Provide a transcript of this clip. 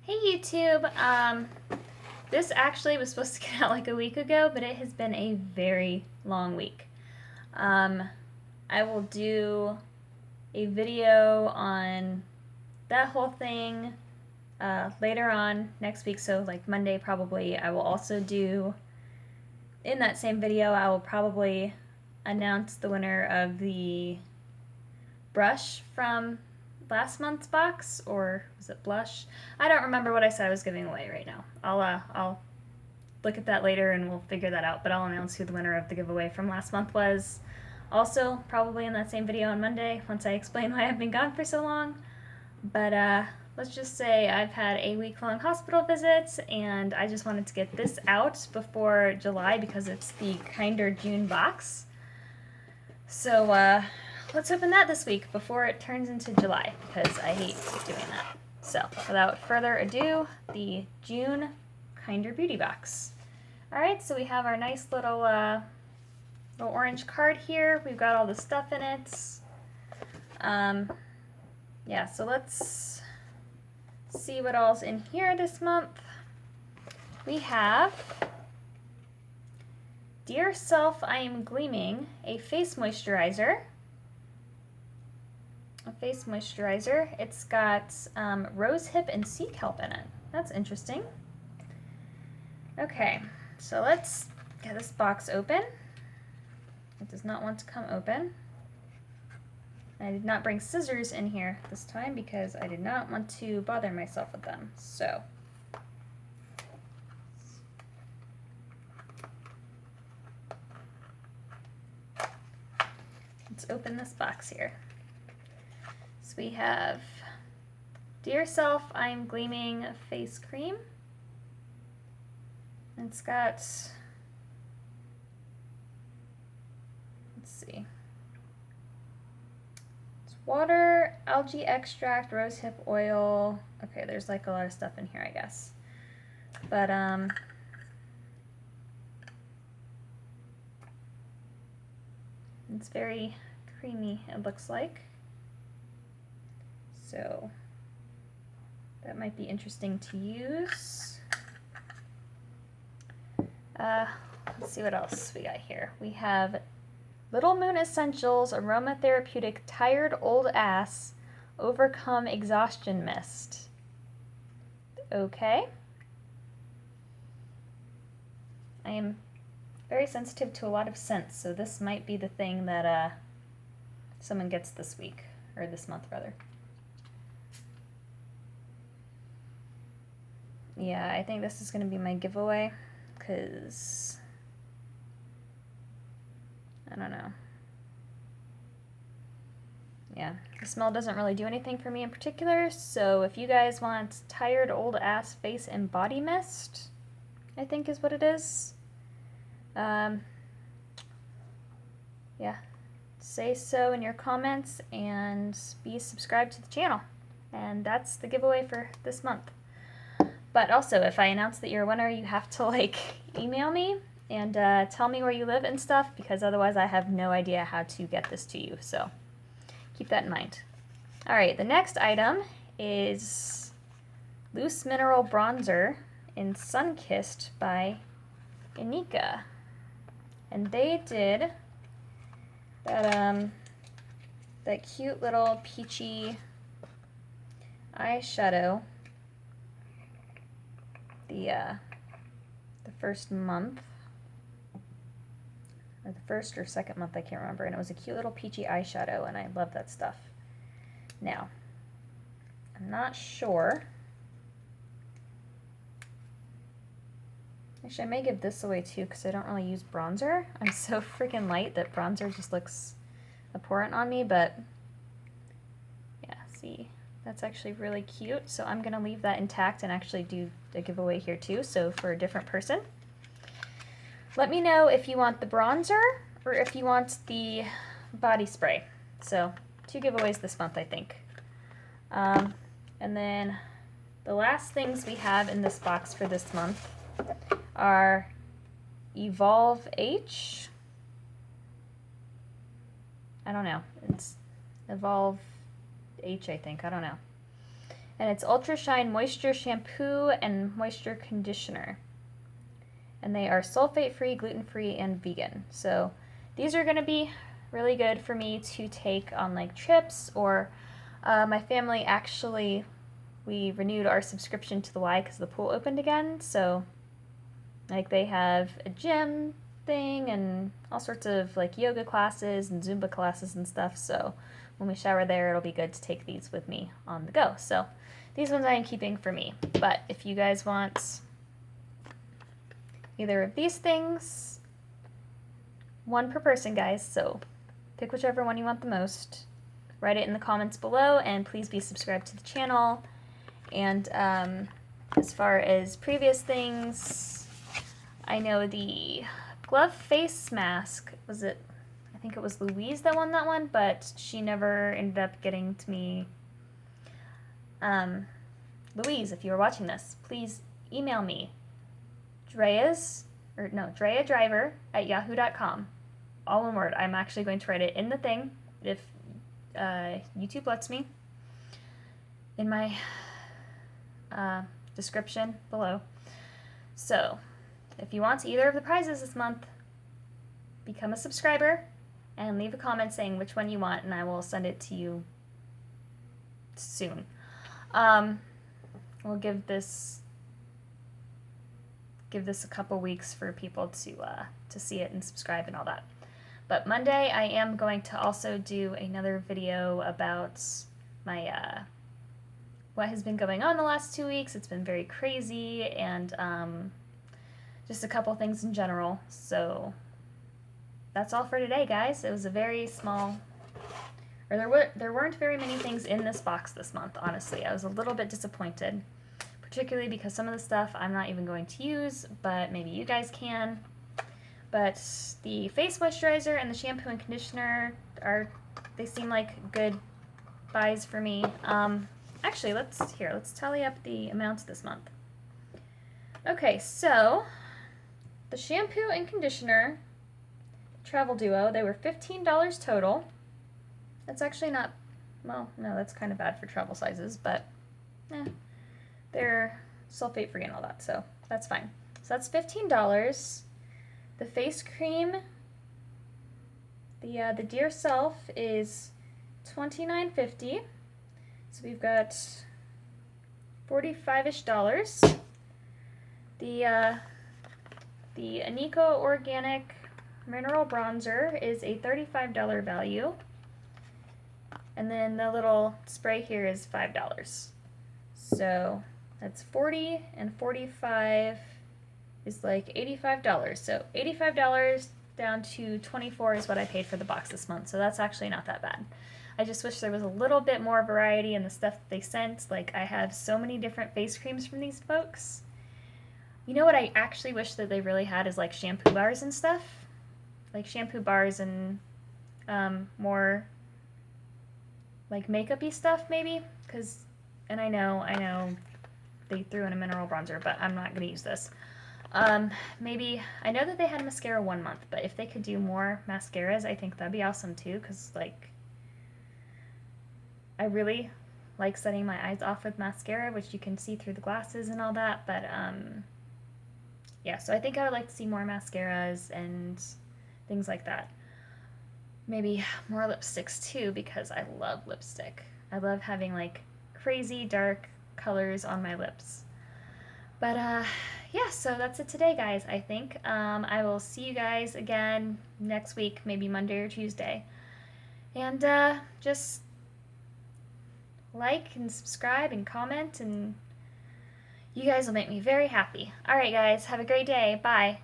Hey YouTube, this actually was supposed to get out like a week ago, but it has been a very long week. I will do a video on that whole thing later on next week, so like Monday probably. I will also do, in that same video, I will probably announce the winner of the brush from last month's box, or was it blush? I don't remember what I said I was giving away right now. I'll look at that later and we'll figure that out, but I'll announce who the winner of the giveaway from last month was. Also, probably in that same video on Monday, once I explain why I've been gone for so long. But let's just say I've had a week-long hospital visit, and I just wanted to get this out before July because it's the Kinder June box. So let's open that this week before it turns into July, because I hate doing that. So without further ado, the June Kinder Beauty box. Alright, so we have our nice little orange card here. We've got all the stuff in it. Yeah, so let's see what all's in here this month. We have Dear Self, I Am Gleaming, a face moisturizer. It's got rose hip and sea kelp in it. That's interesting. Okay, so let's get this box open. It does not want to come open. I did not bring scissors in here this time because I did not want to bother myself with them. So let's open this box here. So we have Dear Self, I'm Gleaming face cream. It's got, let's see, it's water, algae extract, rosehip oil. Okay, there's like a lot of stuff in here, I guess. But it's very creamy, it looks like. So that might be interesting to use. Let's see what else we got here. We have Little Moon Essentials Aromatherapeutic Tired Old Ass Overcome Exhaustion Mist. Okay. I am very sensitive to a lot of scents, so this might be the thing that someone gets this week, or this month rather. Yeah, I think this is going to be my giveaway, because I don't know. Yeah, the smell doesn't really do anything for me in particular, so if you guys want Tired Old Ass Face and Body Mist, I think is what it is. Yeah, say so in your comments and be subscribed to the channel. And that's the giveaway for this month. But also, if I announce that you're a winner, you have to like email me and tell me where you live and stuff, because otherwise I have no idea how to get this to you. So keep that in mind. All right, the next item is Loose Mineral Bronzer in Sunkissed by Inika. And they did that that cute little peachy eyeshadow the first month, or the first or second month, I can't remember, and it was a cute little peachy eyeshadow, and I love that stuff. Now, I'm not sure. Actually, I may give this away too, because I don't really use bronzer. I'm so freaking light that bronzer just looks abhorrent on me, but yeah, see, that's actually really cute. So I'm going to leave that intact and actually do a giveaway here too, so for a different person. Let me know if you want the bronzer or if you want the body spray. So 2 giveaways this month, I think. And then the last things we have in this box for this month are Evolve H. I don't know. It's Evolve H, I think. I don't know. And it's Ultra Shine Moisture Shampoo and Moisture Conditioner. And they are sulfate-free, gluten-free, and vegan. So these are going to be really good for me to take on like trips, or my family actually, we renewed our subscription to the Y because the pool opened again. So like they have a gym thing and all sorts of like yoga classes and Zumba classes and stuff. So when we shower there, it'll be good to take these with me on the go. So these ones I am keeping for me. But if you guys want either of these things, one per person, guys. So pick whichever one you want the most. Write it in the comments below, and please be subscribed to the channel. And as far as previous things, I know the glove face mask, I think it was Louise that won that one, but she never ended up getting to me. Louise, if you are watching this, please email me. DreaDriver@yahoo.com. All one word. I'm actually going to write it in the thing, if YouTube lets me, in my description below. So if you want either of the prizes this month, become a subscriber and leave a comment saying which one you want, and I will send it to you soon. We'll give this a couple weeks for people to see it and subscribe and all that. But Monday I am going to also do another video about my what has been going on the last 2 weeks. It's been very crazy, and just a couple things in general. So that's all for today, guys. It was a very small, or there weren't very many things in this box this month, honestly. I was a little bit disappointed, particularly because some of the stuff I'm not even going to use, but maybe you guys can. But the face moisturizer and the shampoo and conditioner they seem like good buys for me. Actually, let's tally up the amounts this month. Okay, so the shampoo and conditioner Travel Duo, they were $15 total. That's actually not, well, no, that's kind of bad for travel sizes, but they're sulfate free and all that, so that's fine. So that's $15. The face cream, the Dear Self, is $29.50. So we've got $45-ish. The Aniko Organic Mineral Bronzer is a $35 value. And then the little spray here is $5. So that's 40 and 45 is like $85. So $85 down to $24 is what I paid for the box this month. So that's actually not that bad. I just wish there was a little bit more variety in the stuff that they sent. Like, I have so many different face creams from these folks. You know what I actually wish that they really had is like shampoo bars and stuff. Like shampoo bars and more like makeup-y stuff maybe. And I know they threw in a mineral bronzer, but I'm not going to use this. Maybe, I know that they had mascara 1 month, but if they could do more mascaras, I think that'd be awesome too, because like, I really like setting my eyes off with mascara, which you can see through the glasses and all that, but yeah, so I think I would like to see more mascaras and things like that. Maybe more lipsticks too, because I love lipstick. I love having like crazy dark colors on my lips. But yeah, so that's it today, guys, I think. I will see you guys again next week, maybe Monday or Tuesday. And just like and subscribe and comment, and you guys will make me very happy. Alright, guys, have a great day. Bye.